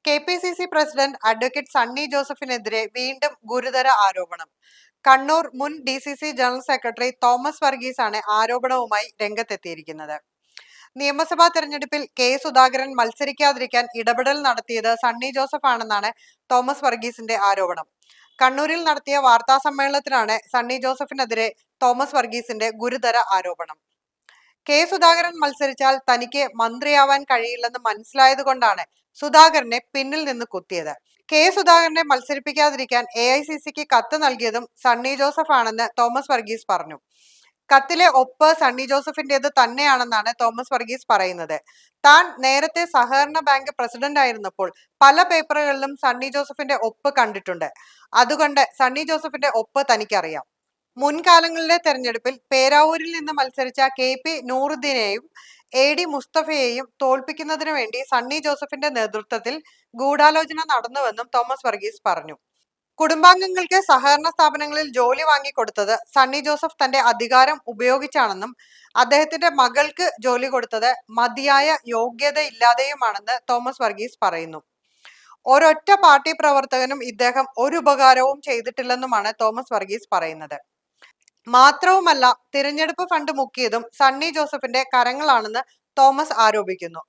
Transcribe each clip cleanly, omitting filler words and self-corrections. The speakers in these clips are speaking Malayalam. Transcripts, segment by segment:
KPCC പ്രസിഡന്റ് അഡ്വക്കേറ്റ് സണ്ണി ജോസഫിനെതിരെ വീണ്ടും ഗുരുതര ആരോപണം. കണ്ണൂർ മുൻ DCC general secretary Thomas Varghese ആണ് ആരോപണവുമായി രംഗത്തെത്തിയിരിക്കുന്നത്. നിയമസഭാ തെരഞ്ഞെടുപ്പിൽ K സുധാകരൻ മത്സരിക്കാതിരിക്കാൻ ഇടപെടൽ നടത്തിയത് സണ്ണി ജോസഫ് ആണെന്നാണ് തോമസ് വർഗീസിന്റെ ആരോപണം. കണ്ണൂരിൽ നടത്തിയ വാർത്താ സമ്മേളനത്തിലാണ് സണ്ണി ജോസഫിനെതിരെ തോമസ് വർഗീസിന്റെ ഗുരുതര ആരോപണം. K സുധാകരൻ മത്സരിച്ചാൽ തനിക്ക് മന്ത്രിയാവാൻ കഴിയില്ലെന്ന് മനസ്സിലായതുകൊണ്ടാണ് സുധാകരനെ പിന്നിൽ നിന്ന് കുത്തിയത്. K സുധാകരനെ മത്സരിപ്പിക്കാതിരിക്കാൻ AICCക്ക് കത്ത് നൽകിയതും സണ്ണി ജോസഫ് ആണെന്ന് തോമസ് വർഗീസ് പറഞ്ഞു. കത്തിലെ ഒപ്പ് സണ്ണി ജോസഫിന്റേത് തന്നെയാണെന്നാണ് തോമസ് വർഗീസ് പറയുന്നത്. താൻ നേരത്തെ സഹകരണ ബാങ്ക് പ്രസിഡന്റ് ആയിരുന്നപ്പോൾ പല പേപ്പറുകളിലും സണ്ണി ജോസഫിന്റെ ഒപ്പ് കണ്ടിട്ടുണ്ട്. അതുകൊണ്ട് സണ്ണി ജോസഫിന്റെ ഒപ്പ് തനിക്കറിയാം. മുൻകാലങ്ങളിലെ തെരഞ്ഞെടുപ്പിൽ പേരാവൂരിൽ നിന്ന് മത്സരിച്ച KP നൂറുദ്ദീനെയും AD മുസ്തഫയെയും തോൽപ്പിക്കുന്നതിനു വേണ്ടി സണ്ണി ജോസഫിന്റെ നേതൃത്വത്തിൽ ഗൂഢാലോചന നടന്നുവെന്നും തോമസ് വർഗീസ് പറഞ്ഞു. കുടുംബാംഗങ്ങൾക്ക് സഹകരണ സ്ഥാപനങ്ങളിൽ ജോലി വാങ്ങിക്കൊടുത്തത് സണ്ണി ജോസഫ് തന്റെ അധികാരം ഉപയോഗിച്ചാണെന്നും അദ്ദേഹത്തിന്റെ മകൾക്ക് ജോലി കൊടുത്തത് മതിയായ യോഗ്യതയില്ലാതെയുമാണെന്ന് തോമസ് വർഗീസ് പറയുന്നു. ഒരൊറ്റ പാർട്ടി പ്രവർത്തകനും ഇദ്ദേഹം ഒരു ഉപകാരവും ചെയ്തിട്ടില്ലെന്നുമാണ് തോമസ് വർഗീസ് പറയുന്നത്. മാത്രവുമല്ല, തിരഞ്ഞെടുപ്പ് ഫണ്ട് മുക്കിയതും സണ്ണി ജോസഫിന്റെ കരങ്ങളാണെന്ന് തോമസ് ആരോപിക്കുന്നു.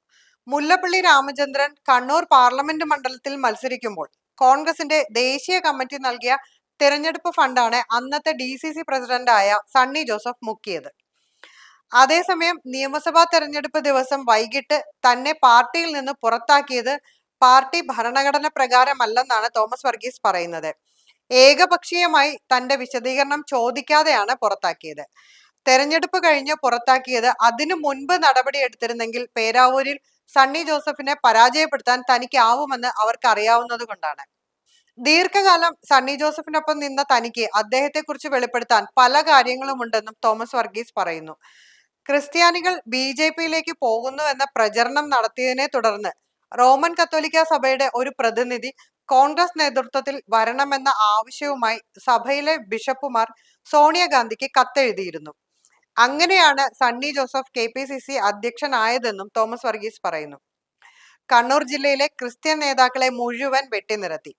മുല്ലപ്പള്ളി രാമചന്ദ്രൻ കണ്ണൂർ പാർലമെന്റ് മണ്ഡലത്തിൽ മത്സരിക്കുമ്പോൾ കോൺഗ്രസിന്റെ ദേശീയ കമ്മിറ്റി നൽകിയ തിരഞ്ഞെടുപ്പ് ഫണ്ടാണ് അന്നത്തെ DCC പ്രസിഡന്റായ സണ്ണി ജോസഫ് മുക്കിയത്. അതേസമയം നിയമസഭാ തെരഞ്ഞെടുപ്പ് ദിവസം വൈകിട്ട് തന്നെ പാർട്ടിയിൽ നിന്ന് പുറത്താക്കിയത് പാർട്ടി ഭരണഘടന പ്രകാരമല്ലെന്നാണ് തോമസ് വർഗീസ് പറയുന്നത്. ഏകപക്ഷീയമായി തന്റെ വിശദീകരണം ചോദിക്കാതെയാണ് പുറത്താക്കിയത്. തെരഞ്ഞെടുപ്പ് കഴിഞ്ഞ് പുറത്താക്കിയത് അതിനു മുൻപ് നടപടിയെടുത്തിരുന്നെങ്കിൽ പേരാവൂരിൽ സണ്ണി ജോസഫിനെ പരാജയപ്പെടുത്താൻ തനിക്കാവുമെന്ന് അവർക്ക് അറിയാവുന്നത് കൊണ്ടാണ്. ദീർഘകാലം സണ്ണി ജോസഫിനൊപ്പം നിന്ന തനിക്ക് അദ്ദേഹത്തെക്കുറിച്ച് വെളിപ്പെടുത്താൻ പല കാര്യങ്ങളുമുണ്ടെന്നും തോമസ് വർഗീസ് പറയുന്നു. ക്രിസ്ത്യാനികൾ BJPയിലേക്ക് പോകുന്നു എന്ന പ്രചരണം നടത്തിയതിനെ തുടർന്ന് റോമൻ കത്തോലിക്ക സഭയുടെ ഒരു പ്രതിനിധി കോൺഗ്രസ് നേതൃത്വത്തിൽ വരണമെന്ന ആവശ്യവുമായി സഭയിലെ ബിഷപ്പുമാർ സോണിയാഗാന്ധിക്ക് കത്തെഴുതിയിരുന്നു. അങ്ങനെയാണ് സണ്ണി ജോസഫ് KPCC അധ്യക്ഷനായതെന്നും തോമസ് വർഗീസ് പറയുന്നു. കണ്ണൂർ ജില്ലയിലെ ക്രിസ്ത്യൻ നേതാക്കളെ മുഴുവൻ വെട്ടിനിരത്തി.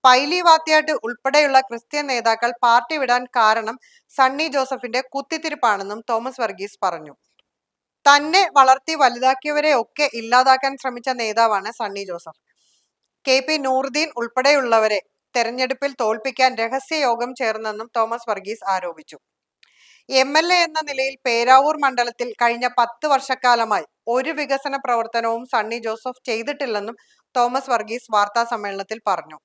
പൈലി വാത്യാട്ട് ഉൾപ്പെടെയുള്ള ക്രിസ്ത്യൻ നേതാക്കൾ പാർട്ടി വിടാൻ കാരണം സണ്ണി ജോസഫിന്റെ കുത്തിത്തിരിപ്പാണെന്നും തോമസ് വർഗീസ് പറഞ്ഞു. തന്നെ വളർത്തി വലുതാക്കിയവരെ ഒക്കെ ഇല്ലാതാക്കാൻ ശ്രമിച്ച നേതാവാണ് സണ്ണി ജോസഫ്. KP നൂറുദ്ദീൻ ഉൾപ്പെടെയുള്ളവരെ തെരഞ്ഞെടുപ്പിൽ തോൽപ്പിക്കാൻ രഹസ്യയോഗം ചേർന്നെന്നും തോമസ് വർഗീസ് ആരോപിച്ചു. MLA എന്ന നിലയിൽ പേരാവൂർ മണ്ഡലത്തിൽ കഴിഞ്ഞ 10 വർഷക്കാലമായി ഒരു വികസന പ്രവർത്തനവും സണ്ണി ജോസഫ് ചെയ്തിട്ടില്ലെന്നും തോമസ് വർഗീസ് വാർത്താ സമ്മേളനത്തിൽ പറഞ്ഞു.